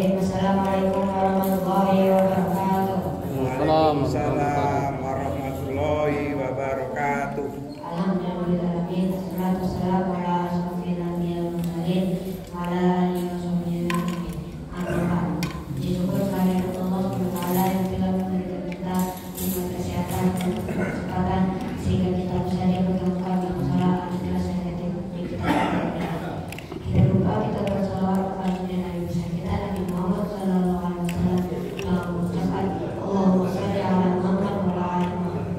Assalamualaikum warahmatullahi wabarakatuh. Waalaikumsalam warahmatullahi wabarakatuh. Alhamdulillahirabbil alamin. Wassalatu wassalamu ala asyrofil anbiya'i wal mursalin wa ala alihi wa sahbihi ajma'in. Amma ba'd. Puji syukur kehadirat Allah Subhanahu wa taala yang telah memberikan kita nikmat kesehatan dan kesempatan sehingga kita bisa dipertemukan dalam salat adalah sehat di kita. Kita lupa kita bersalawat kepada Nabi besar kita Nabi Muhammad sallallahu alaihi wasallam yang mengucapkan Allahumma shalli ala Muhammad wa ala ali Muhammad.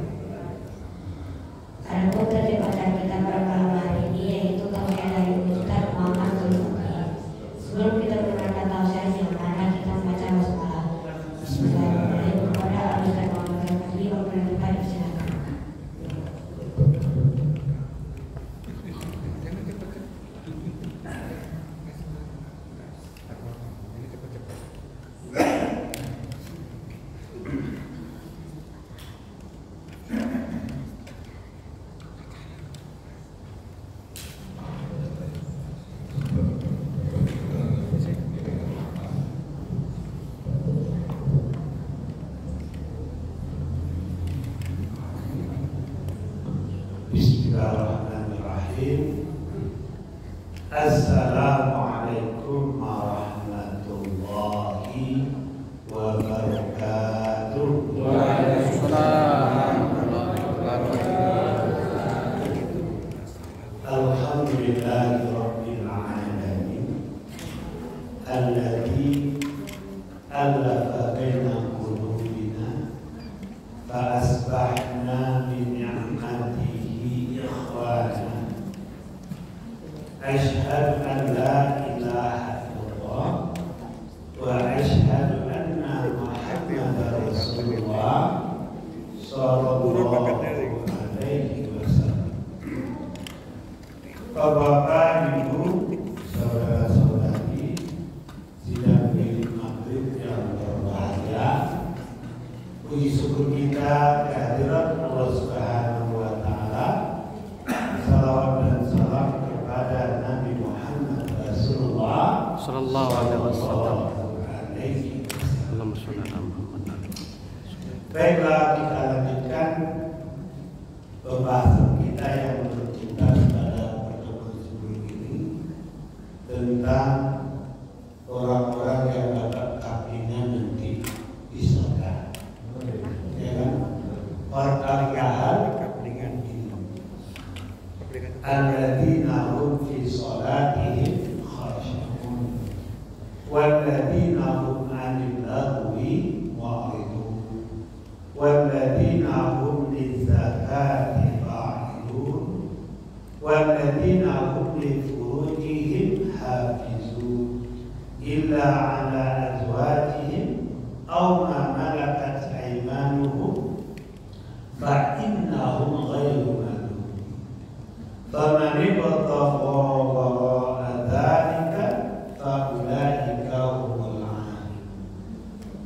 Adapun tadi bacaan kita pada malam hari ini yaitu tausiah dari Ustaz Muhammad Zulkifli. Sebelum kita mendengarkan tausiahnya, mari kita membaca basmalah. Bismillahirrahmanirrahim. Kepada Ustaz Muhammad Zulkifli memperkenalkan silakan. Bismillahirrahmanirrahim. Assalamualaikum warahmatullahi wabarakatuh. Waalaikumsalam warahmatullahi wabarakatuh. Alhamdulillahirabbil alamin. Alladzi alafa baina qulubina fa asbahna bi ni'matihi ikhwana. Asyhadu an la ilaha illallah wa asyhadu anna Muhammadar Rasulullah sallallahu alaihi wasallam. Bapak Ibu, saudara-saudari sidang Ilmu Maghrib yang berbahagia, puji syukur kita kehadirat Allah Subhanahu wa taala. Salawat dan salam kepada Nabi Muhammad Rasulullah Sallallahu alaihi wasallam. Allahumma shalli ala Muhammad. Baiklah, kita lanjutkan pembahasan kita yang bertuntas pada pertemuan sebelum ini tentang orang-orang yang dapat kakinya nanti di surga. Ya kan? Pertanyaan dengan ini. Alladzina hum fi sholatihim khashi'un walladzina hum 'anil lagwi mu'ridun walladzina hum lizzakati fa'ilun walladzina hum li furujihim hafizun illa 'ala azwajihim aw ma malakat aymanuhum fa innahum ghairu malumin. Faman ibtagha wara'a dzalika fa ulaika humul 'adun.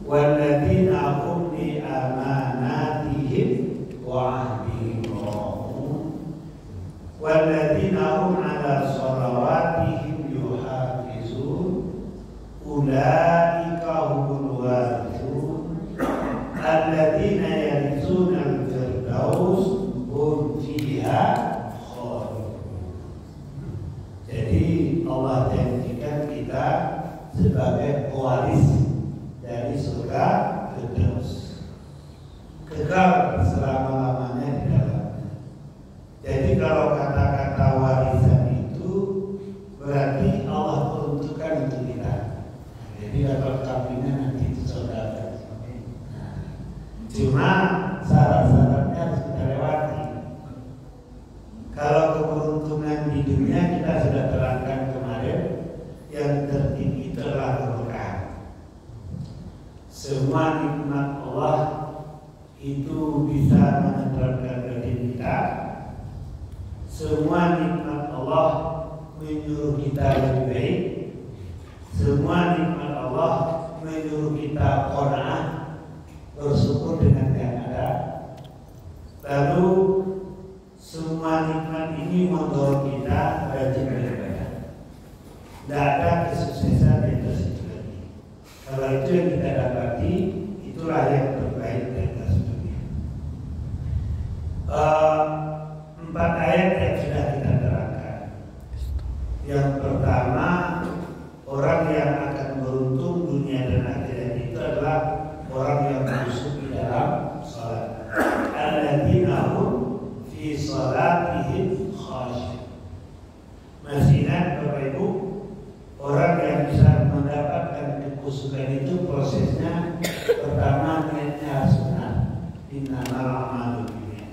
Walladzina hum li amanatihim wa 'ahdihim ra'un. Walladzina hum 'ala shalawatihim yuhafizun. Ulaika humul warithun alladzina yarithuna al-firdaus hum fiha khalidun. Jadi Allah janjikan kita sebagai pewaris dari surga Firdaus, kekal selama-lamanya di dalamnya. Jadi kalau kata-kata warisan itu berarti Allah peruntukkan untuk kita. Jadi dapat kafinya nanti di surga. Cuma syarat-syaratnya harus kita lewati. Kalau keberuntungan di dunia kita sudah terangkan kemarin, yang tertinggi adalah keberkahan. Semua nikmat Allah itu bisa menenteramkan batin kita. Semua nikmat Allah menyuruh kita lebih baik. Semua nikmat Allah menyuruh kita qanaah, bersyukur dengan yang ada. Lalu semua nikmat ini mendorong kita rajin beribadah. Tidak ada kesuksesan yang tersebut lagi. amal dunia.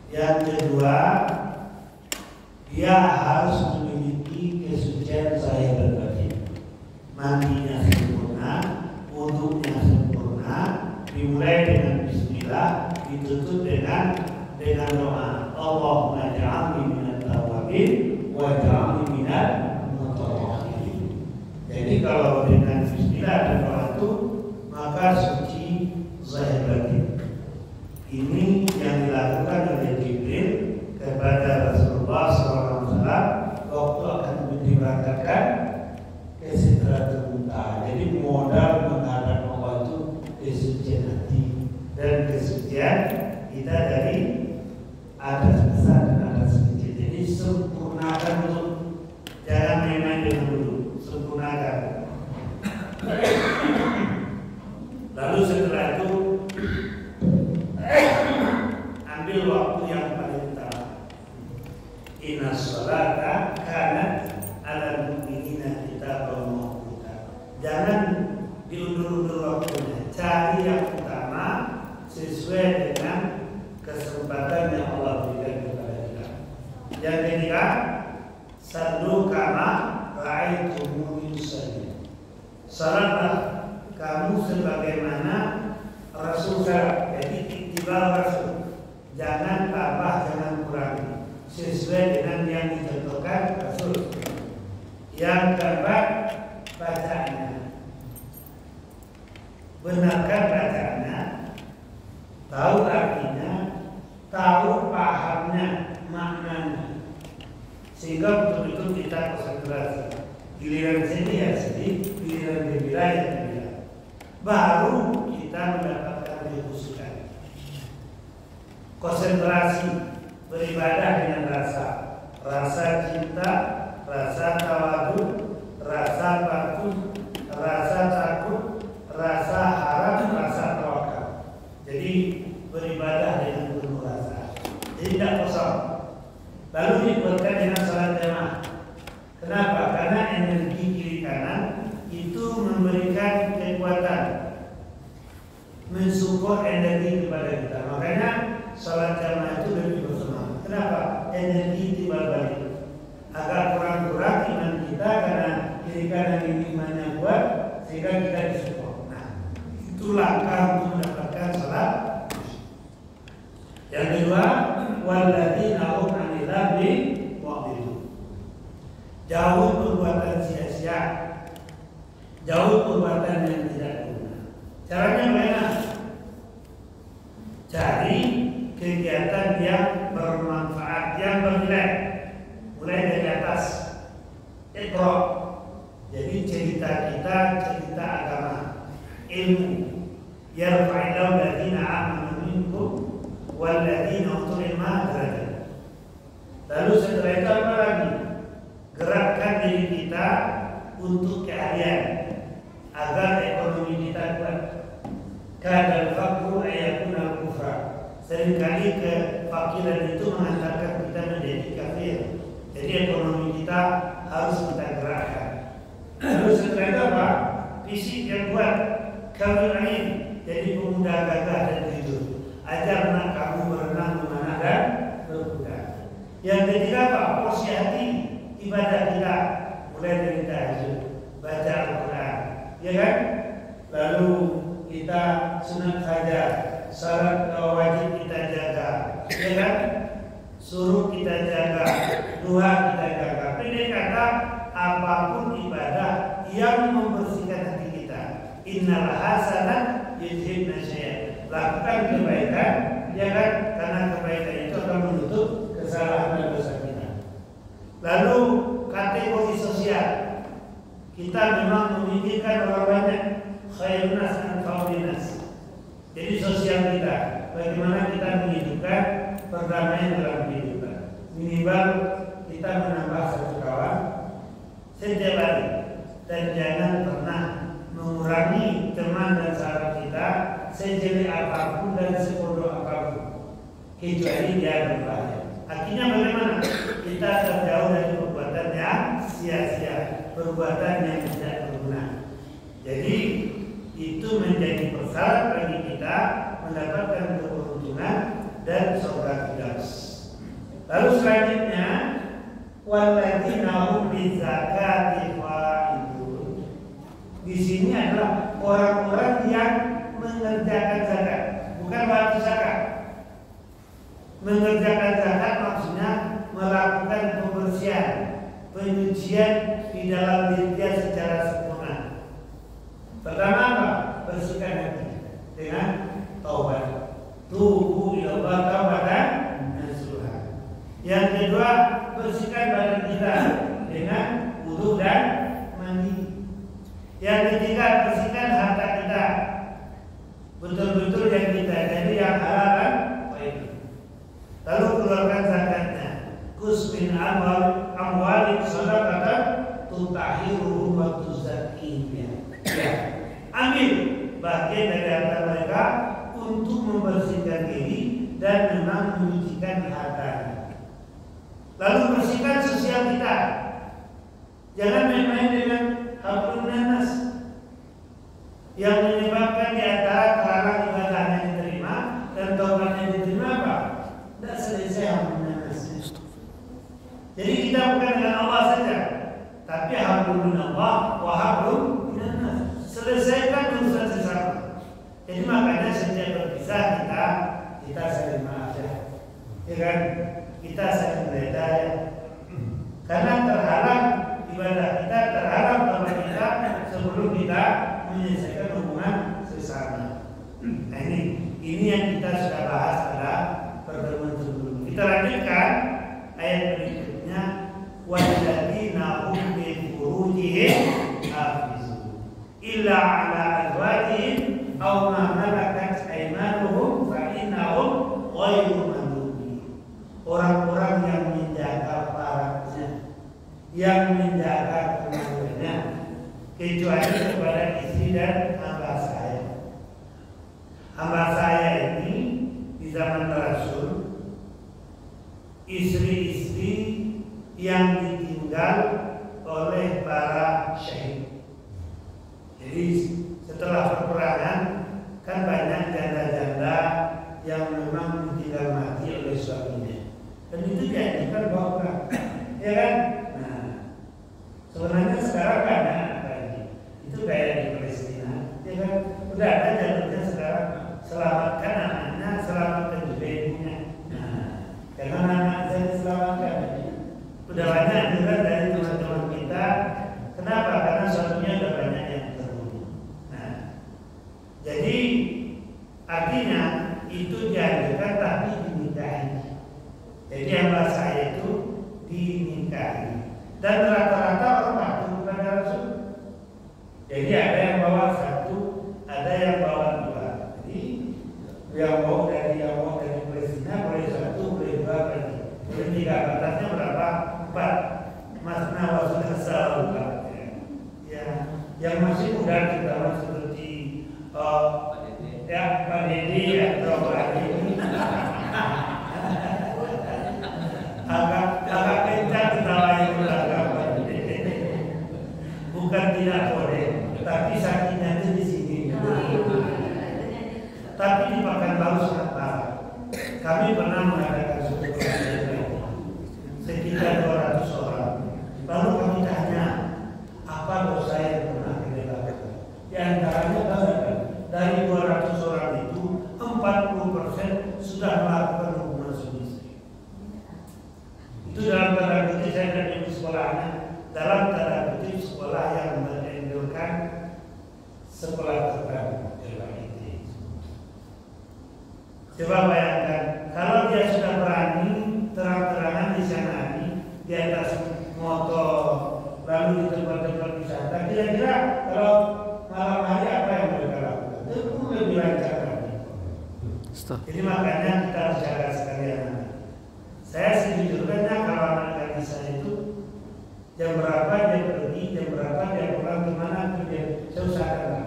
Yang kedua, dia harus memiliki kesucian zahir dan batin. Mandinya sempurna, wudunya sempurna, dimulai dengan bismillah, ditutup dengan doa. Allahumma ja'alni minat tawabin wa ja'alni minat mutawakilin. Jadi kalau dengan bismillah dan doa itu, maka suci zahir batin. Ini yang dilakukan oleh Jibril kepada Rasulullah SAW waktu akan diberangkatkan ke Sidratul Muntaha. Jadi modal menghadap Allah itu kesucian hati dan kesucian kita dari atas besar dan atas kecil. Jadi sempurnakan dulu, jangan main-main dengan dulu, sempurnakan. Lalu setelah itu ambil waktu yang paling utama. Inna sholata kanat ala mu'minina kitaban mawquta. Jangan diundur-undur waktunya. Cari yang utama sesuai dengan kesempatan yang Allah berikan kepada kita. Yang ketiga, sallu kama ra'aitumuni usalli. Salatlah kamu sebagaimana Rasul salat. Jadi ittiba Rasul. Jangan tambah, jangan kurangi. Sesuai dengan yang dicontohkan Rasul. Yang keempat, bacaannya. Benarkan bacaannya, tahu artinya, tahu pahamnya, maknanya, sehingga betul-betul kita konsentrasi. Giliran sedih ya sedih, giliran gembira ya gembira. Baru kita mendapatkan kekhusyukan. Konsentrasi beribadah dengan rasa cinta, rasa tawadu, rasa patuh, rasa takut, rasa harap, rasa tawakal. Jadi beribadah dengan penuh rasa. Jadi tidak kosong. Lalu dibuatkan dengan salat jamaah. Kenapa? Karena energi kiri kanan itu memberikan kekuatan, mensupport energi kepada kita. Makanya salat jamaah itu lebih bersemangat. Kenapa? Energi timbal balik. Agak kurang-kurang iman kita karena kiri kanan ini imannya kuat, sehingga kita disupport. Nah, itu langkah untuk mendapatkan salat. Yang kedua, walladzina hum 'anil lagwi mu'ridun. Jauh perbuatan sia-sia, jauh perbuatan yang tidak guna. Caranya bagaimana? Cari kegiatan yang bermanfaat, yang bernilai. Mulai dari atas, Iqra. Jadi cerita kita, cerita agama, ilmu. Yarfa'illahu alladziina aamanu minkum walladziina utul ilma darajat. Lalu setelah itu apa lagi? Gerakkan diri kita untuk keahlian agar ekonomi kita kuat. Kadal faqru ayakuna kufra. Seringkali kefakiran itu mengantarkan kita menjadi kafir. Jadi ekonomi kita harus kita gerakkan. Lalu setelah itu apa? Fisik yang kuat, kamil. Jadi pemuda gagah dan jujur. Ajar anak kamu berenang, memanah dan berkuda. Yang ketiga apa? Porsi hati ibadah kita mulai dari tahajud, baca Al-Quran, ya kan? Lalu kita sunat fajar, salat wajib kita jaga, ya kan? Suruh kita jaga, duha kita jaga. Pendek kata, apapun ibadah yang membersihkan hati kita. Innal hasanat yudhibna syai'an. Lakukan kebaikan, ya kan? Karena kebaikan itu akan menutup kesalahan dan dosa kita. Lalu kategori sosial, kita memang memikirkan orang banyak. Khairun nas anfa'un nas. Jadi sosial kita, bagaimana kita menghidupkan perdamaian dalam kehidupan. Minimal kita menambah satu kawan setiap hari, dan jangan pernah mengurangi teman dan sahabat kita sejelek apapun dan sebodoh apapun, kecuali dia berbahaya. Artinya bagaimana? Kita terjauh dari perbuatan yang sia-sia, perbuatan yang tidak berguna. Jadi itu menjadi persyarat bagi kita mendapatkan keberuntungan Lalu selanjutnya walladzina hum bizakati fa'ilun. Di sini adalah orang-orang yang mengerjakan zakat, bukan wajib zakat. Mengerjakan zakat maksudnya melakukan pembersihan, penyucian di dalam diri dia secara sempurna. Pertama apa? Bersihkan hati dengan taubat. Tubu ilallah taubatan nasuha. Yang kedua, bersihkan badan kita dengan wudu dan mandi. Yang ketiga, bersihkan harta kita, betul-betul yang kita jadi yang halal dan baik. Lalu keluarkan zakatnya. Kus min amwali sadaqatan tutahhiruhum wa tuzakkihim. Ya. Ambil bagian dari harta mereka untuk membersihkan diri dan memang menyucikan hartanya. Lalu bersihkan sosial kita. Jangan main-main dengan hablum nanas yang menyebabkan di antara terlarang ibadahnya diterima dan taubatnya diterima apa? Tidak selesai hablum nanas. Jadi kita bukan dengan Allah saja, tapi hablum minallah wa hablum minannas. Selesaikan urusan sesama. Jadi makanya setiap berpisah kita saling maaf ya kan? Kita saling beda ya. Karena terhalang ibadah kita, terhalang taubat kita sebelum kita menyelesaikan hubungan sesama. Nah ini yang kita sudah bahas pada pertemuan sebelumnya. Kita lanjutkan ayat berikutnya. Walladzina hum li furujihim hafizun illa ala azwajihim aw ma malakat aymanuhum fa innahum ghairu malumin. Orang-orang yang menjaga farajnya, yang menjaga kemaluannya, kecuali kepada istri dan hamba saya. Hamba saya ini di zaman Rasul, istri-istri yang ditinggal oleh para syahid. Jadi setelah peperangan kan banyak janda-janda yang memang ditinggal mati oleh suaminya, dan itu dianjurkan bawa pulang, ya kan? Nah, sebenarnya sekarang banyak lagi. Itu kayak di Palestina, ya kan? Udah ada jalurnya sekarang, selamatkan anaknya, selamatkan juga ibunya. Nah, jangan anak saya diselamatkan. Udah banyak juga dari teman-teman kita. Kenapa? Karena suaminya udah banyak yang terbunuh. Nah, jadi artinya itu dianjurkan tapi dinikahi. Jadi hamba saya itu dinikahi. Dan rata-rata orang patuh kepada Rasul. Jadi ada yang bawa satu, ada yang bawa dua. Jadi yang bawa dari Palestina boleh satu, boleh dua, boleh tiga. Batasnya berapa? 4. Masna wasul asal. Ya, yang masih muda kita seperti ya Pak Dedi atau Pak Adi. agak kencang ketawain agak bukan tidak boleh, tapi sakitnya itu di sini. Tapi di Pekanbaru sangat parah. Kami pernah mengadakan suatu sekitar 200 orang. Lalu kami tanya, apa dosa yang pernah kita lakukan? Di antaranya dari 200 orang itu 40% sudah melakukan hubungan suami. Itu dalam tanda kutip, saya tidak menyebut sekolahnya, dalam tanda kutip sekolah yang mengendorkan sekolah terbaru. Coba bayangkan, kalau dia sudah berani terang-terangan di sana di atas motor, lalu di tempat-tempat wisata, kira-kira kalau malam hari apa yang mereka lakukan? Itu lebih lancar lagi. Jadi makanya kita harus jaga sekalian. Saya sejujurnya kalau anak kaki saya itu jam berapa dia pergi, jam berapa dia pulang, kemana dia, saya usahakan.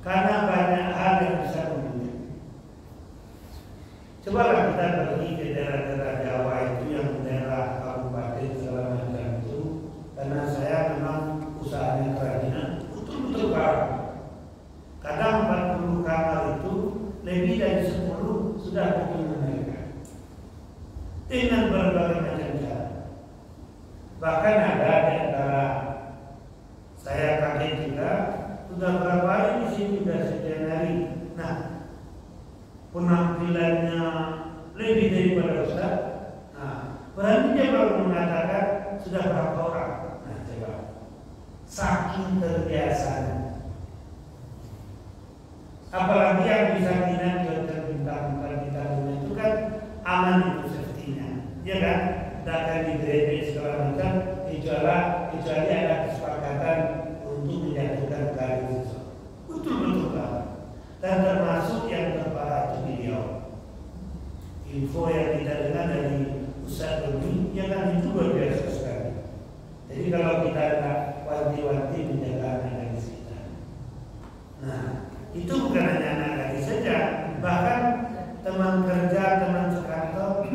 Karena banyak hal yang bisa membunuh. Cobalah kita pergi ke daerah-daerah Jawa itu, yang daerah kabupaten segala macam itu, karena saya memang usahanya kerajinan betul-betul parah. Kadang 40 kamar itu lebih dari 10 sudah penuh mereka. dengan berbagai macam cara. Bahkan ada di antara saya kaget juga, sudah berapa hari di sini, sudah sekian hari. Nah, penampilannya lebih daripada Ustaz. Nah, berarti dia baru mengatakan sudah berapa orang. Nah, coba. Saking terbiasanya. Apalagi yang bisa dinat di hotel bintang itu kan aman itu safety-nya, ya kan? Tidak akan digredek segala macam kecuali ada kesepakatan untuk menjatuhkan garis sesuatu. Betul-betul Pak. Dan termasuk yang terparah itu beliau. Info yang kita dengar dari Ustaz Doni, ya kan itu luar biasa sekali. Jadi kalau kita ada wanti-wanti menjaga anak gadis kita. Nah, itu bukan hanya anak gadis saja, bahkan teman kerja, teman sekantor,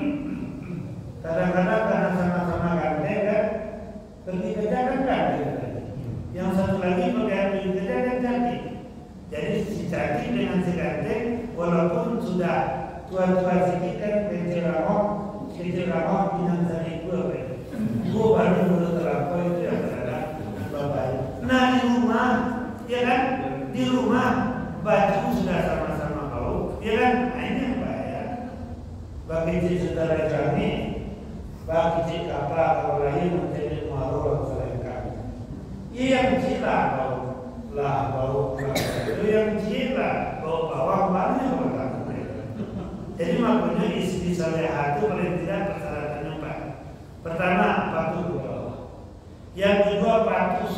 kadang-kadang karena sama-sama ganteng kan, pergi kerja kan ganteng. Yang satu lagi bagian pergi kerja kan cantik. Jadi si cantik dengan si ganteng, walaupun sudah tua-tua sedikit kan kecil ramah binang dari gue baru dulu terlampau itu yang terhadap bapak. Nah di rumah, ya kan, di rumah baju sudah sama-sama bau, ya kan, nah ini yang bahaya. Bagi saudara kami, bagi apa kalau lain menjadi muarul selain kami. Yang cila bau itu yang cila bau bawang banyak orang. Jadi makanya istri salehah itu paling tidak persyaratannya empat. Pertama, patuh kepada Allah. Yang kedua, patuh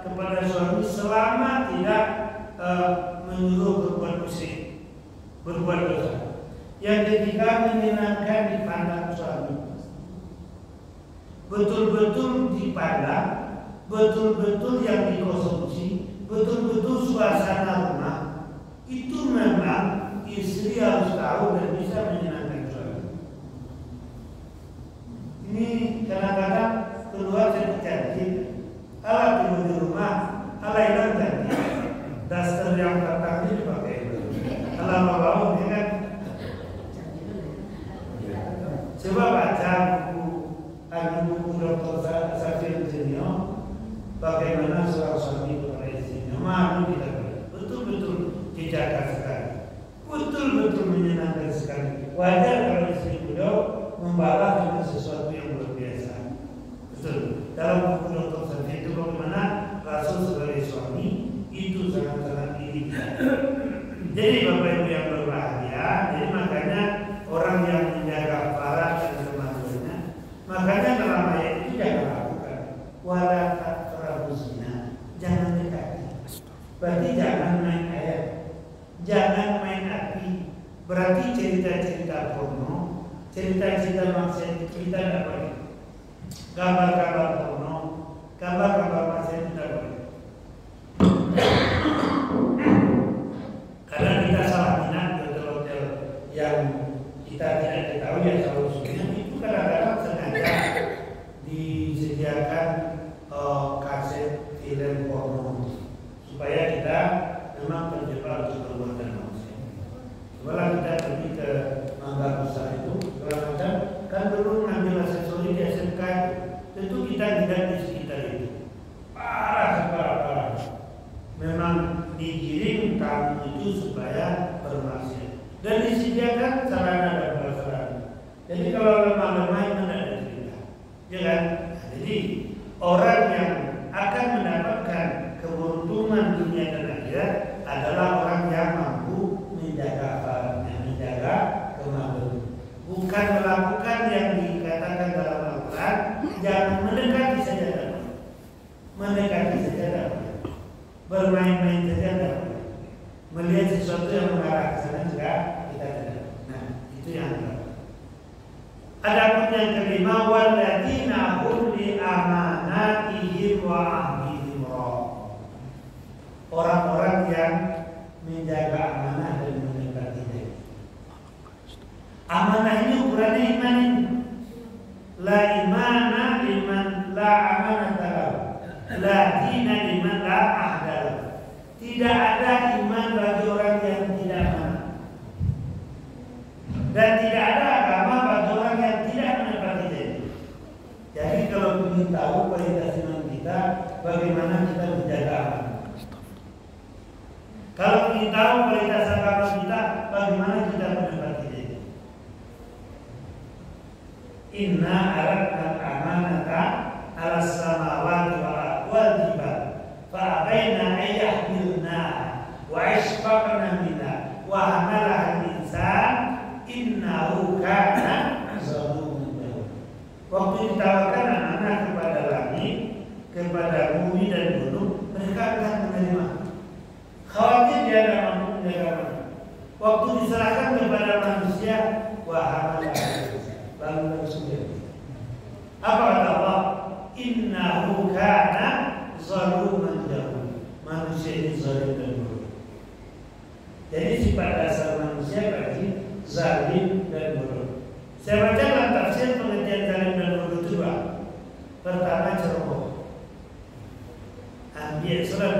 kepada suami selama tidak menyuruh berbuat musyrik, berbuat dosa. Yang ketiga, menyenangkan dipandang suami. Betul-betul dipandang, betul-betul yang dikonsumsi, betul-betul suasana rumah. Itu memang istri harus tahu dan bisa menyenangkan suami. Ini kadang-kadang keluar jadi cantik, ala tiba di rumah, ala hilang cantik. Daster yang datang ini dipakai, ala mau ini kan. Coba baca buku Dr. Safir Jenio, bagaimana seorang suami kepada istrinya. Malu kita betul-betul dijaga sekali. Betul-betul menyenangkan sekali. Wajar kalau istri beliau membalas dengan sesuatu yang luar biasa. Betul. Dalam buku Dr. Safir itu bagaimana Rasul sebagai suami itu sangat-sangat iri. Jadi Bapak Ibu yang berbahagia, jadi makanya orang yang menjaga farah dan kemaluannya, makanya dalam ayat itu jangan lakukan. Wala taqrabuzina, jangan dekati. Berarti jangan main air. Jangan main api. Berarti cerita-cerita porno, cerita-cerita maksiat kita tidak boleh. Gambar-gambar porno, gambar-gambar maksiat tidak boleh. Karena kita salah minat hotel-hotel yang kita tidak ketahui ya solusinya itu kadang-kadang sengaja disediakan kaset film porno supaya kita memang terjebak untuk perbuatan maksiat. Setelah kita pergi ke Mangga Besar itu, kadang-kadang kan dulu ngambil aksesori di SMK itu kita tidak di sekitar itu. Parah. Memang digiring tamu itu supaya bermaksiat dan disediakan sarana dan prasarana. Jadi kalau lemah-lemah itu tidak ada cerita, ya kan? Nah, jadi orang yang akan mendapatkan keberuntungan dunia dan akhirat adalah orang yang mampu menjaga farahnya, menjaga kemaluan. Bukan melakukan yang dikatakan dalam Al-Quran, jangan mendekati saja dapat. Mendekati saja dapat. Bermain-main saja dapat. Melihat sesuatu yang mengarah ke sana juga kita tidak. Nah, itu yang kedua. Adapun yang kelima, walladzina hum li amanatihim wa ahdihim ra'un. Orang-orang yang menjaga amanah dan menepatinya. Amanah ini ukurannya iman ini. La imana liman la amanata lahu. La dina liman la ahda lahu. Tidak ada iman bagi orang yang tidak amanah. Dan tidak ada agama bagi orang yang tidak memberitahu kualitas iman kita, bagaimana kita menjaga amanah. Kalau kita tahu kualitas agama kita, bagaimana kita menepati janji. Inna aradna al-amanata ala samawati wal jibal fa abaina an yahmilnaha wa ashfaqna minha wa hamalaha al-insan innahu kana zaluman jahula. Waktu ditawarkan amanah kepada langit, kepada bumi dan gunung, mereka akan menerima. Khawatir dia tidak mampu menjaga. Waktu diserahkan kepada manusia, wahai lalu bersumpah. Apa kata Allah? Innahu kana zaluman jahula. Manusia ini zalim dan bodoh. Jadi sifat dasar manusia berarti zalim dan bodoh. Saya baca dalam tafsir pengertian zalim dan bodoh itu dua. Pertama ceroboh. Ambil surat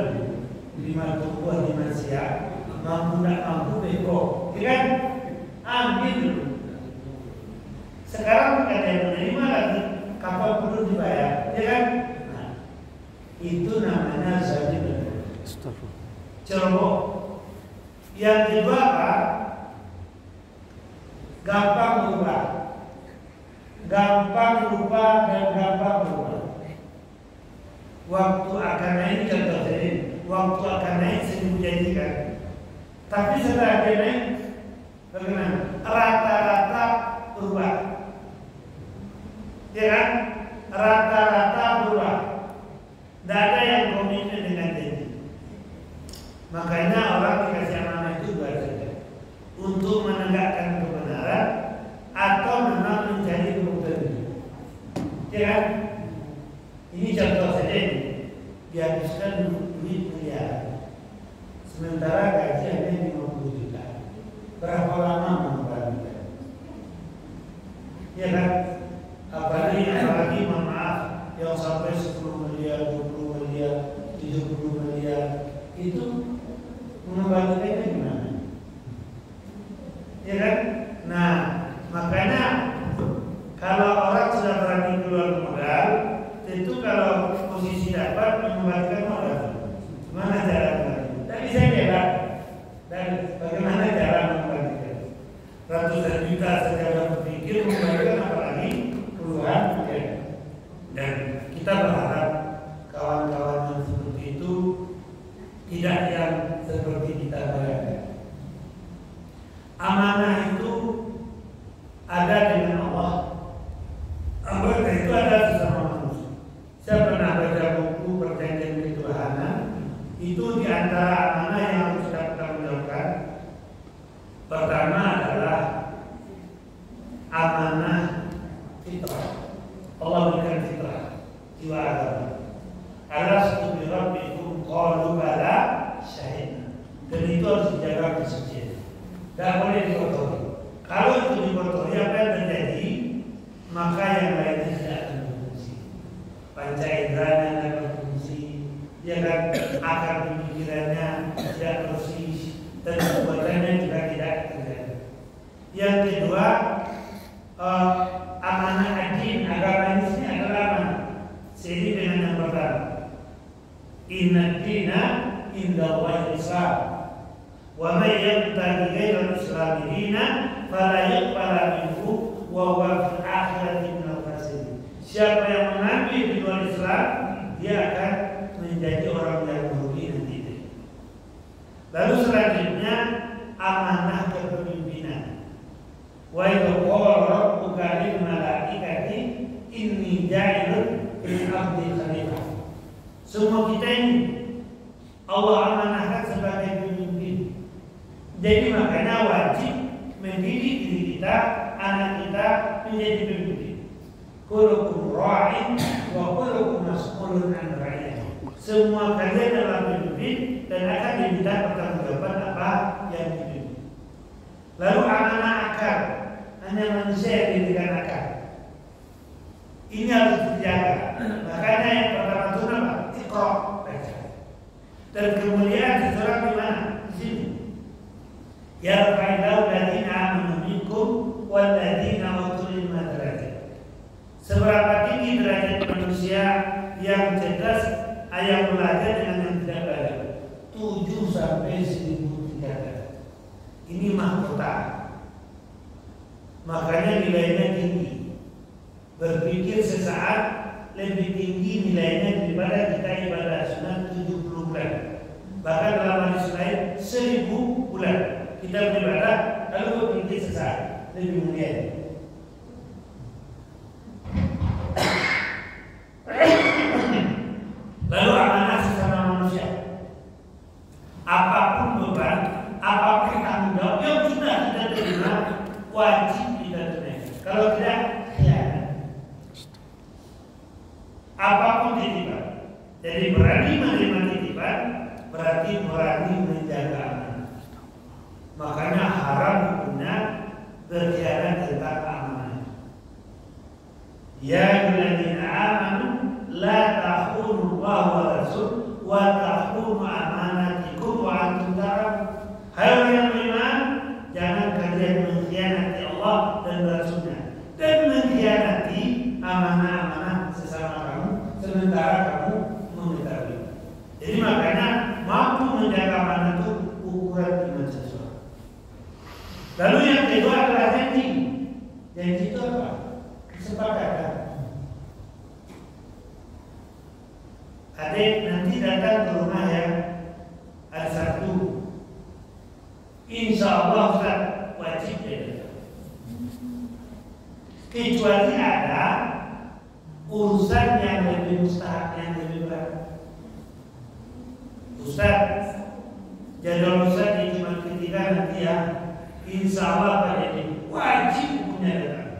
5 buah 5 siap, mampu tak mampu beko, kan? Ambil dulu. Sekarang bukan yang menerima lagi, kapal perlu dibayar, ya kan? Nah, itu namanya zalim dan bodoh. Ceroboh. Yang kedua apa? Gampang lupa, dan gampang lupa. Waktu akan naik contoh tadi. Waktu akan naik sering menjanjikan, tapi setelah dia naik, bagaimana? Rata-rata berubah, ya kan? Rata-rata berubah. Tidak ada yang komitmen dengan janji. Makanya orang dikasih amanah itu dua saja, untuk menegakkan kebenaran atau memang mencari kebenaran, ya kan? Ini contoh saja ini. Dihabiskan duit miliar, sementara gaji hanya 50 juta. Berapa lama mengembalikan? Ya kan? Apalagi mohon maaf yang sampai 10 miliar, 20 miliar, 70 miliar itu mengembalikannya gimana? Ya kan? Nah, makanya kalau orang sudah berani keluar modal, tentu kalau posisi dapat mengembalikan modal, mana cara mengembalikan? Tidak bisa bebas. Dan bagaimana cara mengembalikan? Ratusan juta saja berpikir mengembalikan, apalagi puluhan miliar. Dan kita berharap kawan-kawan yang seperti itu tidak yang seperti kita bayangkan. Amanah itu ada dengan Allah. Amanah itu ada sesama manusia. Saya pernah baca buku Perjanjian Ketuhanan. Itu diantara amanah yang harus kita pertanggungjawabkan. Pertama adalah amanah fitrah. Allah berikan fitrah, jiwa agama. Alastu bi rabbikum qalu bala syahidna. Dan itu harus dijaga kesucian. Tidak boleh dikotori. Kalau itu dikotori, apa yang terjadi? Maka yang lainnya tidak akan berfungsi. Panca inderanya tidak berfungsi, ya kan? Akar pemikirannya tidak persis, dan perbuatannya juga tidak terjadi. Yang kedua, amanah ad-din, agama ini adalah amanah. Seiring dengan yang pertama, inna dina indallahi Islam, wa may yabtaghi ghayra al-Islam dinan fala yuqbal minhu wa huwa fil akhirati minal khasirin. Siapa yang mengambil di luar Islam, dia akan menjadi orang yang merugi nanti. Lalu selanjutnya amanah kepemimpinan. Wa idza qala rabbuka lil malaikati inni ja'ilun fil ardi khalifah. Semua kita ini Allah amanahkan sebagai pemimpin. Jadi makanya wajib mendidik diri kita, anak kita menjadi pemimpin. Kullukum ra'in wa kullukum mas'ulun an ra'iyah. Semua kalian adalah pemimpin dan akan diminta pertanggungjawaban apa yang dipimpin. Lalu amanah akal, hanya manusia yang diberikan akal. Ini harus dijaga. Makanya yang pertama itu apa? Iqra, baca. Dan kemuliaan diserang di mana? Di sini. Ya rafa'illahu alladziina aamanu minkum walladzina utul ilma darajat. Seberapa tinggi derajat manusia makanya nilainya tinggi. Berpikir sesaat lebih tinggi nilainya daripada kita ibadah sunat 70 bulan. Bahkan dalam hadis lain 1000 bulan kita beribadah lalu berpikir sesaat lebih mulia. Lalu amanah sesama manusia. Apapun beban, apapun tanggung jawab yang sudah kita terima, wajib kita tunaikan. Kalau tidak, ya. Apapun titipan. Jadi berani menerima titipan berarti berani menjaga amanah. Makanya haram hukumnya berkhianat tentang amanah. Ya ayyuhalladzina amanu la takhunu Allah wa rasul wa takhunu amanatikum wa antum ta'lamun. Hai orang yang beriman, jangan kalian mengkhianati Allah dan Rasulnya dan mengkhianati amanah-amanah sesama kamu sementara kamu mengetahui. Jadi makanya mampu menjaga amanah itu ukuran iman seseorang. Lalu yang kedua adalah janji. Janji itu apa? Kesepakatan. Adik nanti datang ke rumah ya hari Sabtu. Insya Allah Ustaz wajib ya datang. Kecuali ada urusan yang lebih mustahak, yang lebih berat. Ustaz, jadwal Ustaz di Jumat ketiga nanti ya, insya Allah Pak Jadi wajib punya datang.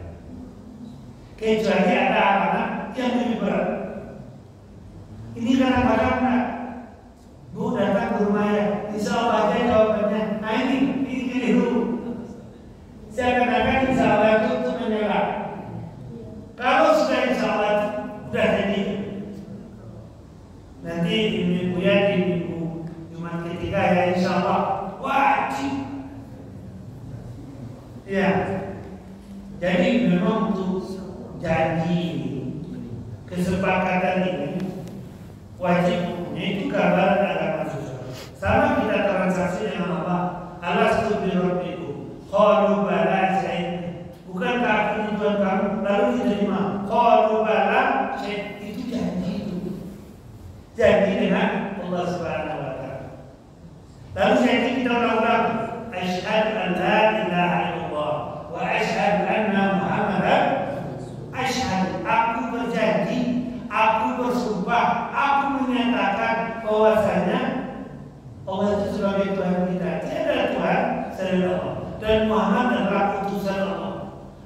Kecuali ada amanah yang lebih berat. Ini kadang-kadang enggak. Bu datang ke rumah ya, insya Allah aja jawabannya. Nah ini keliru. Saya katakan insya Allah itu menyerah. Kalau sudah insya Allah sudah jadi. Nanti di minggu ya di minggu Jumat ketiga ya insya Allah wajib. Ya. Jadi memang untuk janji ini, kesepakatan ini wajib hukumnya itu gambaran agama sosial. Sama kita transaksi dengan Allah. Alastu bi rabbikum qalu bala syahid. Bukankah aku ini Tuhan kamu? Lalu diterima. Qalu bala syahid. Itu janji itu. Janji dengan Allah Subhanahu wa taala. Lalu janji kita ulang-ulang. Asyhadu an la ilaha illallah wa asyhadu anna Muhammadan. Asyhadu, aku berjanji, aku bersumpah, aku menyatakan bahwasanya Allah itu sebagai Tuhan kita. Tiada Tuhan selain Allah dan Muhammad adalah utusan Allah.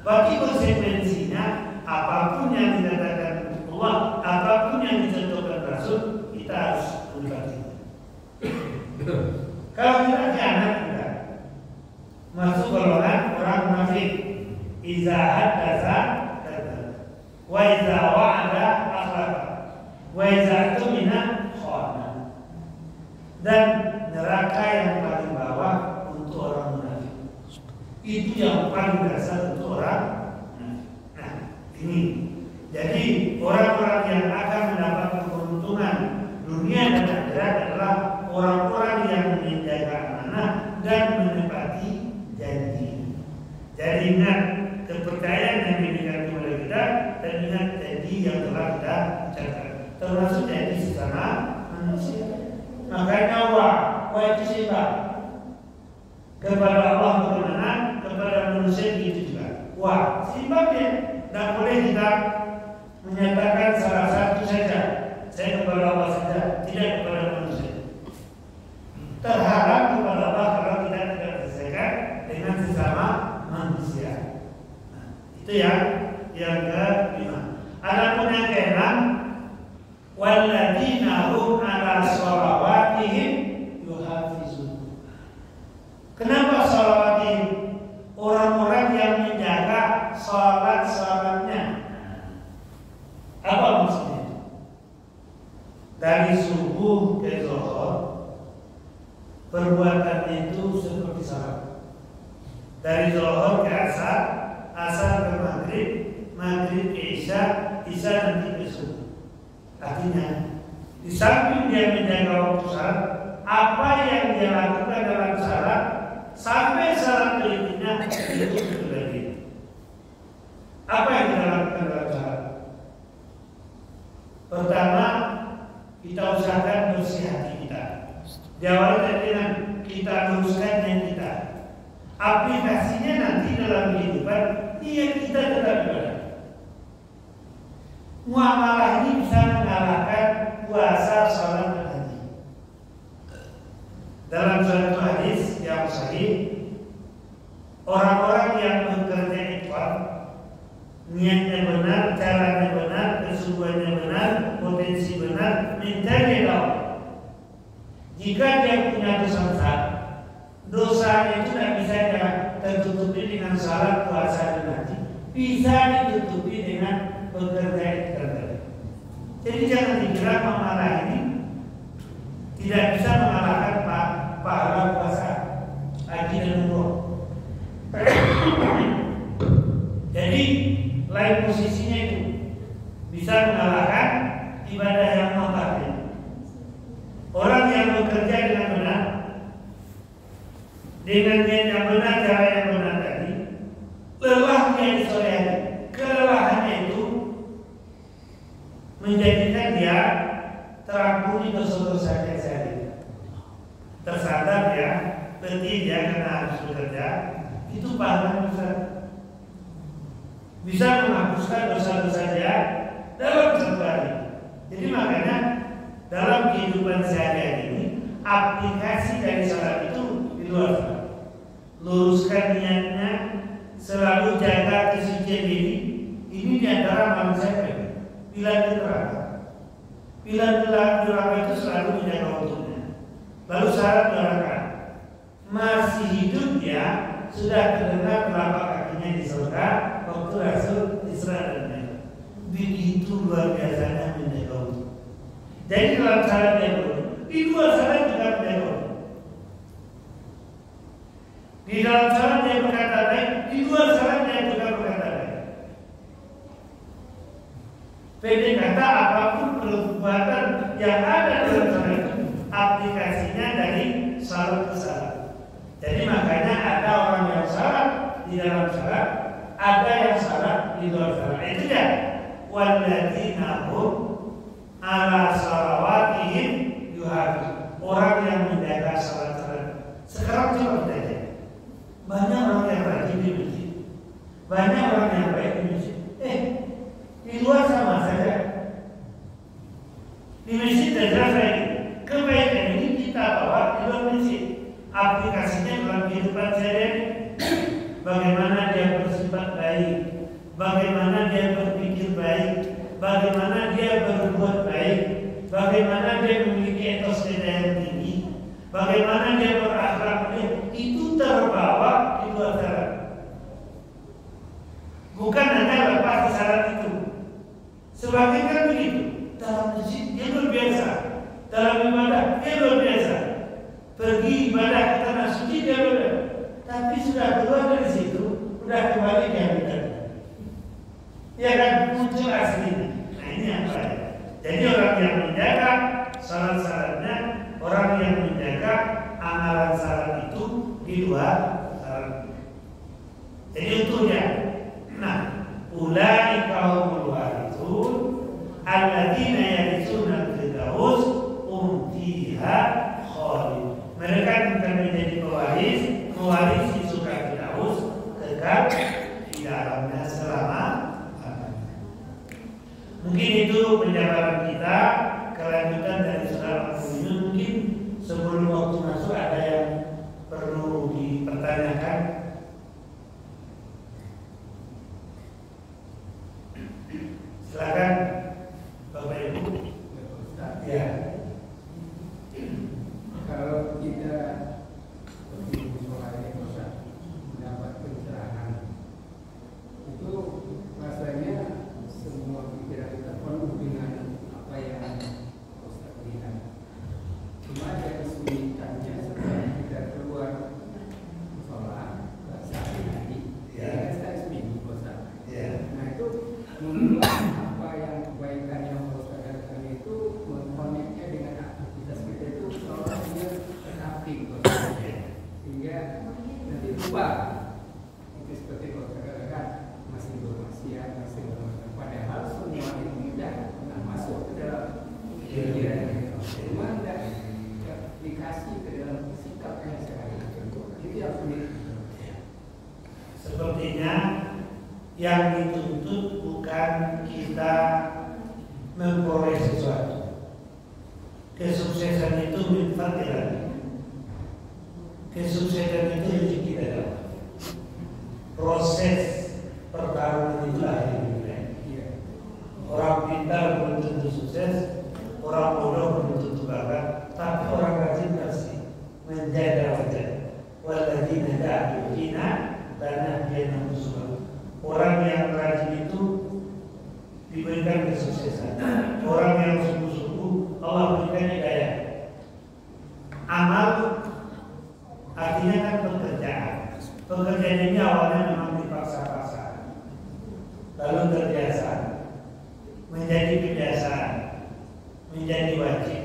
Bagi konsekuensinya apapun yang dikatakan Allah, apapun yang dicontohkan Rasul, kita harus mengikutinya. Kalau tidak khianat kita masuk golongan orang munafik. Iza hadatsa kadzdzaba wa iza wa'ada akhlafa wa iza tumina khana. Dan neraka yang paling bawah untuk orang munafik. Itu yang paling dasar untuk orang munafik. Nah, ini. Jadi orang-orang yang akan mendapat keuntungan dunia dan akhirat adalah orang-orang yang menjaga amanah dan menepati janji. Jadi ingat kepercayaan yang diberikan oleh kita dan ingat janji yang telah kita ucapkan, termasuk janji sesama manusia. Makanya wa itu sifat kepada Allah bagaimana, kepada manusia itu juga. Wa sifatnya tidak boleh kita menyatakan salah satu saja. Saya kepada Allah saja, tidak kepada manusia. Terharap kepada Allah kalau kita tidak selesaikan dengan sesama manusia. Nah, itu yang kelima. Adapun yang keenam, walladzina hum 'ala shalawatihim yuhafizun. Kenapa shalawatihim? Orang-orang yang menjaga salat-salatnya. Apa maksudnya? Dari subuh ke zuhur perbuatannya itu seperti salat. Dari zuhur ke asar, asar ke maghrib, maghrib ke isya, isya nanti ke subuh. Artinya, di samping dia menjaga waktu salat, apa yang dia lakukan dalam salat sampai salat berikutnya itu berbeda. muamalah ini bisa mengalahkan puasa, sholat, dan haji. Dalam suatu hadis yang sahih, orang-orang yang bekerja ikhwan, niatnya benar, caranya benar, kesungguhannya benar, potensi benar, mencari Allah. Jika dia punya dosa besar, dosanya itu tidak bisa dia tertutupi dengan salat, puasa, dan haji. Bisa ditutupi dengan bekerja ikhwan. Jadi jangan dikira mengalah ini tidak bisa mengalahkan pahala puasa, haji, dan umroh. Jadi lain posisinya itu bisa mengalahkan ibadah yang mutlak. Orang yang bekerja dengan benar, dengan niat yang benar, cara yang benar tadi, lelahnya di sore hari, kelelahannya itu menjadikan dia terampuni dosa-dosa sehari. Tersadar ya, berarti dia karena harus bekerja, itu pahala besar. Bisa menghapuskan dosa-dosa dia dalam satu hari. Jadi makanya dalam kehidupan sehari-hari ini, aplikasi dari salat itu di luar salat. Luruskan niatnya, selalu jaga kesucian diri. Ini diantara manusia bila neraka. Bila neraka itu selalu menjaga waktunya. Lalu syarat neraka masih hidup dia sudah terdengar telapak kakinya di surga waktu Rasul Isra dan Mi'raj. Begitu luar biasanya menjaga waktu. Jadi dalam syarat dia dulu, di dua syarat juga menjaga waktu. Di dalam syarat dia berkata baik, di dua syarat dia juga berkata baik. Pendek kata apapun perbuatan yang ada dalam syarat itu aplikasinya dari syarat ke syarat. Jadi makanya ada orang yang syarat di dalam syarat, ada yang syarat di luar syarat. Itu ya. Walladzina hum ala salawatihim yuhafiz. Orang yang menjaga salat-salat. Sekarang coba kita lihat. Banyak orang yang rajin di masjid, banyak orang yang baik di masjid. Di luar sama saja. Di masjid jelas lagi. Kebaikan ini kita bawa di luar masjid. Aplikasinya dalam kehidupan sehari-hari. Bagaimana dia bersifat baik, bagaimana dia berpikir baik, bagaimana dia berbuat baik, bagaimana dia memiliki etos yang tinggi, bagaimana dia berakhlak baik, itu terbawa di luar syarat. Bukan hanya lepas di syarat itu. Sebagian kan begitu. Dalam masjid dia luar biasa, dalam ibadah dia luar biasa. Pergi ibadah ke tanah suci dia benar. Tapi sudah keluar dari situ, sudah kembali ke habitat. Ya kan, muncul aslinya. Nah ini yang baik. Jadi orang yang menjaga syarat-syaratnya, orang yang menjaga amalan syarat itu di luar syarat. Jadi untungnya. Nah, ulaika humul warithun alladzina yarithuna al-firdaus hum fiha khalidun. Mereka bukan menjadi pewaris, mewarisi surga Firdaus, kekal di dalamnya selama-lamanya. Mungkin itu penjabaran kita, kelanjutan dari surah Al-Mu'minun. Mungkin sebelum waktu masuk ada yang perlu dipertanyakan. Silakan Bapak Ibu. Ya. Kalau kita seperti musolanya mendapat pencerahan, itu rasanya semua pikiran kita penuh dengan apa yang Ustaz lihat. Cuma ada kesulitannya setelah kita keluar musola sehari-hari, ya kita seminggu Ustaz. Nah itu membuat apa yang kebaikan yang Ustaz katakan itu mengkoneknya dengan aktivitas kita itu seolah dia terapi sehingga nanti lupa. Itu seperti Ustaz katakan masih bermaksiat, masih bermaksiat. Padahal semua itu mudah masuk ke dalam pikiran. Cuma tidak dikasih ke dalam sikapnya sehari-hari. Itu yang sulit. Sepertinya yang dituntut bukan kita memperoleh sesuatu. Kesuksesan itu minfatiran. Kesuksesan itu rezeki kita dapat. Proses pertarungan itulah yang dimulai. Orang pintar belum tentu sukses, orang bodoh belum tentu bakat, tapi orang rajin pasti menjaga wajah. Walladzina jahadu fina lanahdiyannahum subulana. Orang yang rajin itu diberikan kesuksesan. Orang yang sungguh-sungguh Allah berikan hidayah. Amal artinya kan pekerjaan. Pekerjaan ini awalnya memang dipaksa-paksa, lalu terbiasa, menjadi kebiasaan, menjadi wajib,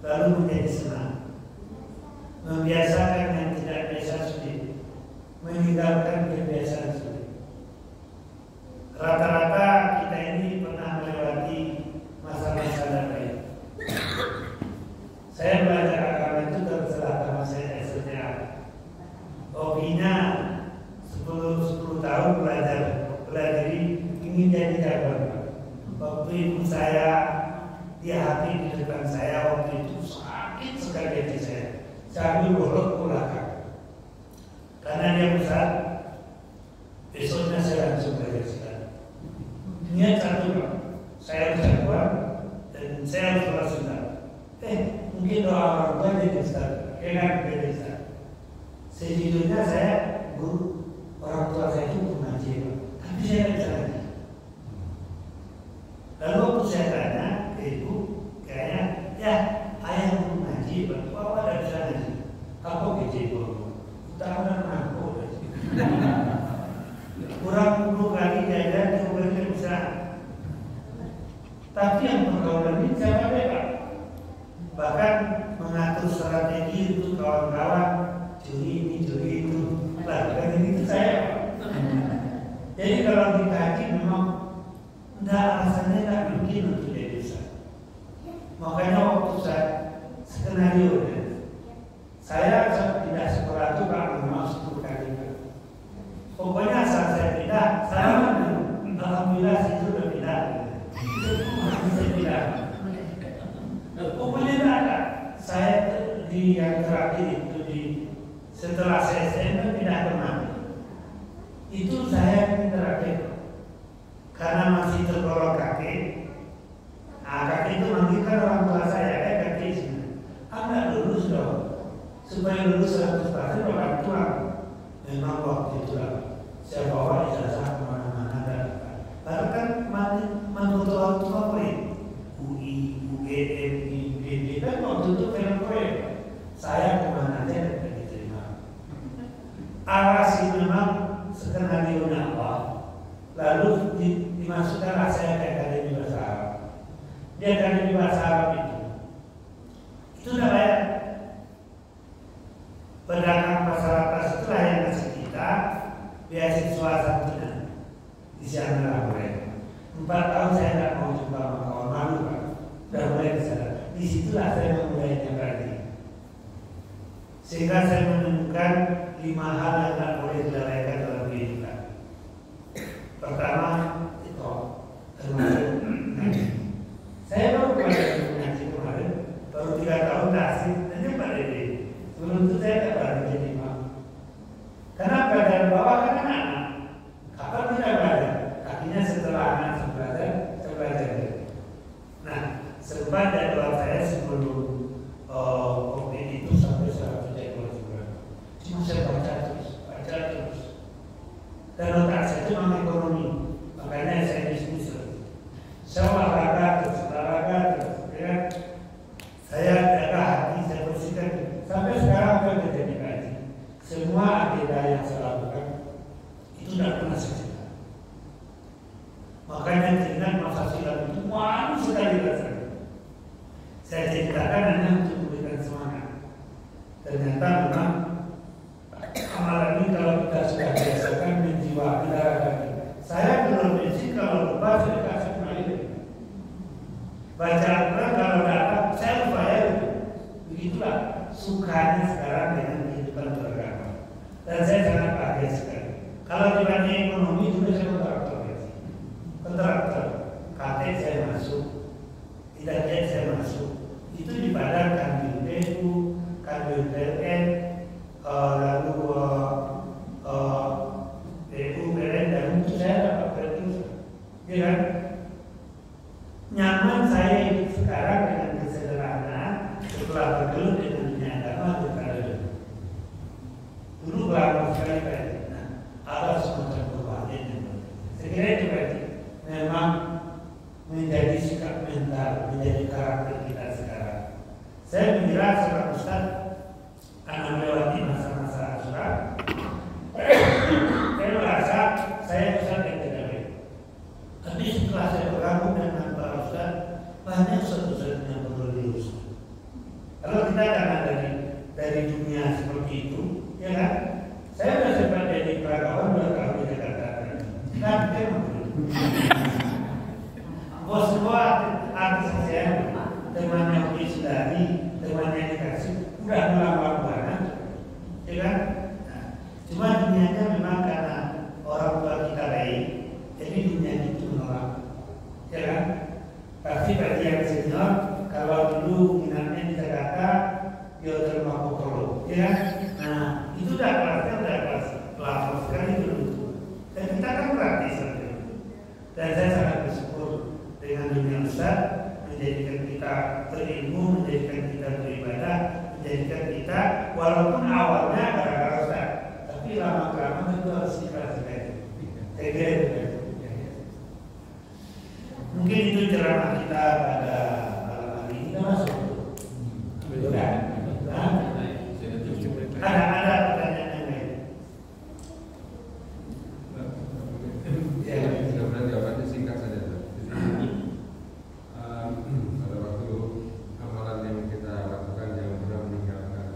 lalu menjadi senang. Membiasakan yang tidak biasa sulit, meninggalkan kebiasaan sulit. Rata-rata kita ini pernah melewati masa-masa damai. Saya belajar agama itu terserah sama saya SDA. Hobinya 10 tahun pelajari ingin jadi jagoan. Waktu ibu saya dia hati di depan saya waktu itu sakit sekali hati saya. Saya ambil golok ke belakang. Karena dia besar, besoknya saya langsung belajar sekali. Niat satu, saya bisa keluar dan saya harus keluar sebentar. Mungkin doa orang tua jadi besar, enak jadi besar. Sejujurnya saya guru orang tua saya itu mengaji, tapi saya tidak bisa ngaji. Lalu waktu saya tanya ke ibu, kayaknya ya ayah guru ngaji, bapak tidak bisa ngaji. Aku ke guru, tahunan aku. Kurang 10 kali diajar, kemudian bisa. Tapi yang pergaulan ini saya bebas. Bahkan mengatur strategi untuk kawan-kawan curi itu, lakukan ini itu saya. Jadi kalau dikaji memang rasanya tidak mungkin untuk jadi besar. Makanya waktu saya skenario saya tidak sekolah itu memang 10 kali. Pokoknya saat saya pindah, saya alhamdulillah situ udah pindah. Bisa pindah. Pokoknya tidak ada. Saya di yang terakhir itu setelah saya SMP pindah ke Mandi. Itu saya terakhir karena masih tergolong kakek. Kakek itu manggilkan orang tua saya, kakek sini. Anda lulus dong, supaya lulus 100% orang tua. Memang waktu itu saya bawa ijazah kemana-mana dan baru kan menurut orang tua favorit UI, UGM, IPB kan waktu itu film proyek. Saya kemana aja tidak diterima. Arasi memang skenario Allah. Lalu dimasukkanlah saya ke Akademi Bahasa Arab. Di Akademi Bahasa Arab itu udah banyak pedagang pasar atas itulah yang kasih kita beasiswa santunan di sana mereka. 4 tahun saya tidak mau jumpa sama kawan malu kan, sudah mulai di sana. Disitulah saya memulainya berarti. Sehingga saya menemukan 5 hal yang tidak boleh dilalaikan dalam kehidupan. Pertama itu termasuk ngaji. Saya baru belajar ngaji kemarin, baru 3 tahun asik, hanya pada ini. Sebelum itu saya tidak pernah jadi imam. Karena badan bawah kan anak, kapan tidak belajar? Akhirnya setelah anak saya belajar. Nah, sempat jadwal saya sebelum COVID itu sampai 100 jadwal juga. Cuma saya baca terus. Dan otak saya itu memang ekonomi, makanya saya bisnis. Saya olahraga terus, ya. Saya jaga hati, saya bersihkan. Sampai sekarang saya sudah jadi kaji. Semua agenda yang saya lakukan itu tidak pernah saya cerita. Makanya teringat masa silam itu malu sekali rasanya. Saya ceritakan hanya untuk memberikan semangat. Ternyata memang amalan ini kalau kita sudah biasakan menjiwai darah kaki. Saya belum bensin kalau lupa saya kasih kembali. Baca Al-Quran kalau dapat saya bayar. Begitulah sukanya sekarang dengan kehidupan beragama. Dan saya sangat bahagia sekali. Kalau dibanding ekonomi juga saya kontraktor. KTP dipakai saya masuk, tidak diet saya masuk. Itu di Padang Kanwil PU, Kanwil PLN, lalu PU, PLN, dan itu saya dapat terus, ya kan? Nyaman saya hidup sekarang dengan kesederhanaan setelah bergelut dengan dunia agama berkali-kali. Dulu lama sekali kan, ada semacam perubahan. Saya kira itu berarti memang menjadi sikap mental, menjadi karakter kita sekarang. Saya mengira seorang Ustaz akan melewati masa-masa Asura. Saya merasa saya Ustaz yang tidak baik. Tapi setelah saya bergabung dengan para Ustaz, banyak Ustaz-Ustaz yang perlu diurus. Kalau kita karena dari dunia seperti itu, ya kan? Saya sudah sempat jadi peragawan 2 tahun di Jakarta. Tapi bos semua artis saya, temannya Uji Sudari, temannya dikasih, udah melamar buana, ya kan? Nah, cuma dunianya memang karena orang tua kita baik, jadi dunia itu menolak, ya kan? Pasti bagi yang senior, kalau dulu minatnya di Jakarta, dia terima Pokolo, ya kan? Nah, itu udah kelas lama sekali dulu. Dan kita kan praktis seperti itu. Dan saya sangat bersyukur dengan dunia Ustaz menjadikan kita berilmu, menjadikan kita beribadah, menjadikan kita walaupun awalnya gara-gara Ustaz, tapi lama-lama itu harus ikhlas sekali. Saya kira itu. Mungkin itu ceramah kita pada malam hari ini. Kita masuk. Sudah. Ada pertanyaan yang lain? Ya, mudah-mudahan jawabannya singkat saja. Pada waktu amalan yang kita lakukan yang pernah meninggalkan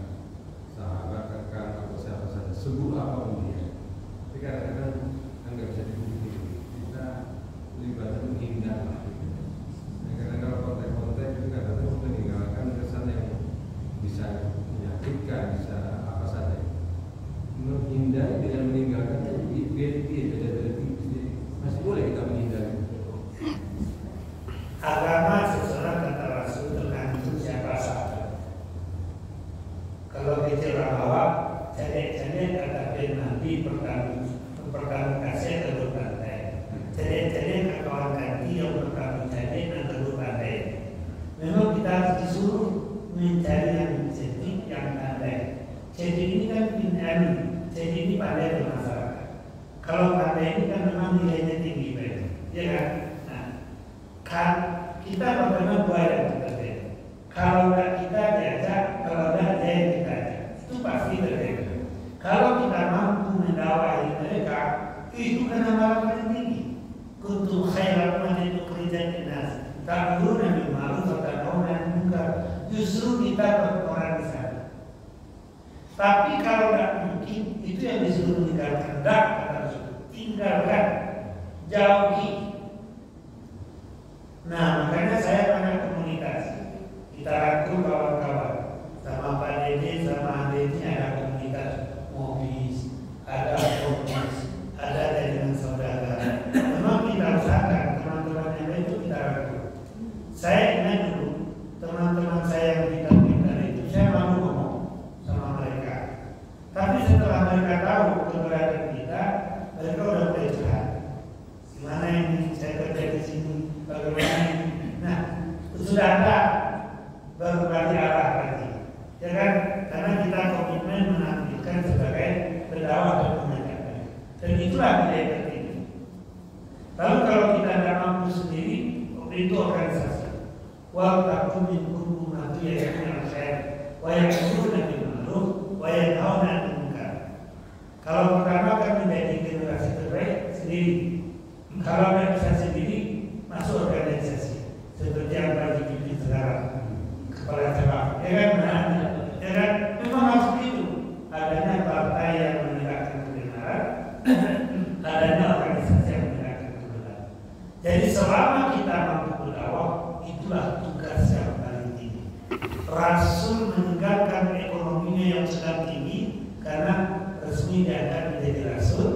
sahabat, rekan atau siapa saja, sebut apapun dia. Tapi kadang-kadang nggak bisa dipungkiri. Kita ibadah menghindar. Kadang kalau kontak-kontak itu kadang-kadang meninggalkan kesan yang bisa menyakitkan, bisa apa saja. Menghindari dengan meninggalkan beda-beda masih boleh kita menghindari. Agama seseorang kata Rasul tergantung siapa sahabat. Kalau kecil rawa, cedek-cedek kata Nabi pertama kasih kedua pantai. Cedek-cedek kawan ganti yang pertama cedek dan kedua pantai. Memang kita harus disuruh mencari yang cerdik, yang pandai. Cerdik ini kan pintar, cerdik ini pandai bermasyarakat. Kalau pandai ini kan memang nilainya tinggi, ya kan? Nah, kan kita bagaimana buat yang berbeda. Kalau tidak kita diajak, kalau tidak dia yang kita ajak, itu pasti berbeda. Kalau kita mampu mendakwai mereka, itu kan amalan paling tinggi. Kuntum khairan umatin ukhrijat linnas ta'muruna bil ma'ruf wa tanhauna 'anil munkar. Justru kita berperan di sana. Tapi kalau tidak mungkin, itu yang disuruh meninggalkan. Tidak, tinggalkan, jauhi. Nah, makanya saya banyak komunikasi. Kita rangkul kawan-kawan. Sama Pak Dede, sama Ade ini ada komunitas Mobis, ada Komis, ada jaringan saudara. Memang kita usahakan teman-teman yang lain itu kita rangkul. Saya ingat dulu teman-teman saya yang pintar-pintar itu, saya malu ngomong sama mereka. Tapi setelah mereka tahu keberadaan kita, mereka udah mulai curhat. Gimana ini saya kerja di sini, bagaimana ini? Nah, sudah ada berbagai arah lagi, ya kan? Karena kita komitmen menampilkan sebagai pendakwah dan pengajar. Dan itulah nilai tertinggi. Lalu kalau kita tidak mampu sendiri, itu organisasi. Wa takum minkum ummatu yad'una al-khair wa ya'muruna bil ma'ruf wa yanhauna 'anil munkar. Kalau pertama kan menjadi generasi terbaik sendiri. Kalau tidak bisa sendiri, masuk organisasi. Seperti yang bagi pimpin sekarang, kepala cabang, ya kan? Nah, ya kan? Memang harus begitu. Adanya partai yang menegakkan kebenaran, adanya organisasi yang menegakkan kebenaran. Jadi selama kita mampu berdakwah, itulah tugas yang paling tinggi. Rasul meninggalkan ekonominya yang sedang tinggi karena resmi diangkat menjadi rasul,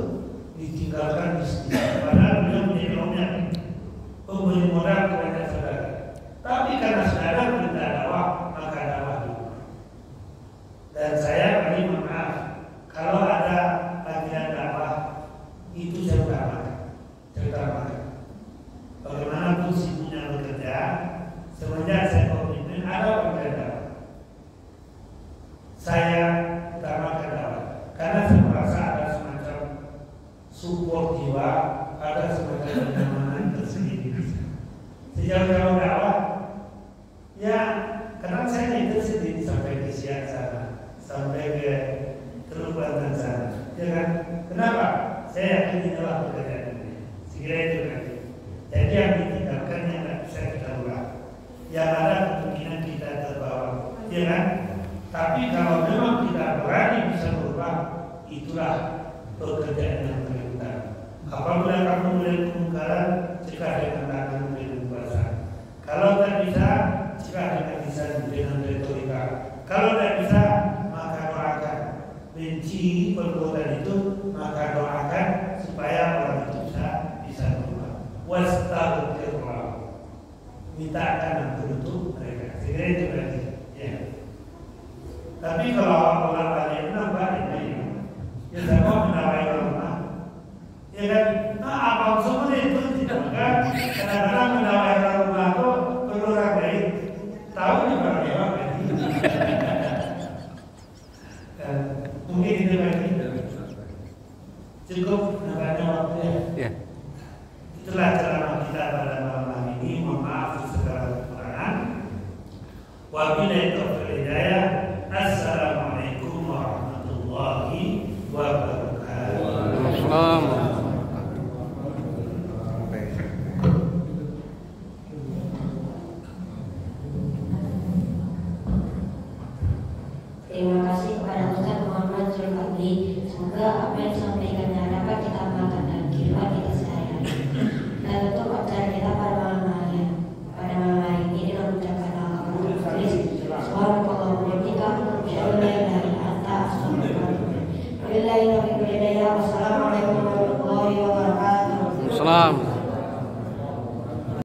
ditinggalkan bisnis. Padahal beliau menjadi pemberi modal saya utamakan. Bagaimanapun sibuknya bekerja, semenjak saya komitmen ada pemberian dakwah. Saya utamakan dakwah karena saya merasa ada semacam support jiwa, ada semacam kenyamanan tersendiri. Sejauh-jauh dakwah, ya kadang saya itu sendiri sampai ke Siak sana, sampai ke Teluk Banten sana. Ya kan? Kenapa? Saya yakin inilah pekerjaan ini. Segera itu nanti. Jadi yang ditinggalkan yang tidak bisa kita ulang. Yang ada kemungkinan kita terbawa. Ya kan? Tapi kalau memang kita berani bisa berubah, itulah pekerjaan yang paling utama. Apabila kamu mulai kemungkaran, cegah dengan tangan mulai kuasa. Kalau tak bisa, cegah dengan lisan dengan retorika. Kalau tak bisa, maka doakan. Benci perbuatan itu, maka doakan supaya orang itu bisa berubah. Wastagfirullah. Minta akan ampun untuk mereka. Segera itu berarti. Ya. Tapi kalau orang balik menambah ini, ya sama menawai orang rumah. Ya kan? Nah, abang semua itu tidak kan? Kadang-kadang menawai orang rumah itu perlu orang baik. Tahu nih orang dewa kan? Mungkin itu lagi. Cukup nampaknya waktunya. Ya. Itulah ceramah kita pada malam ini. Mohon maaf segala kekurangan. Wabillahi taufiq wal hidayah. Assalamualaikum warahmatullahi wabarakatuh. Waalaikumsalam. Terima kasih kepada Ustaz Muhammad Zulkifli. Semoga apa yang disampaikan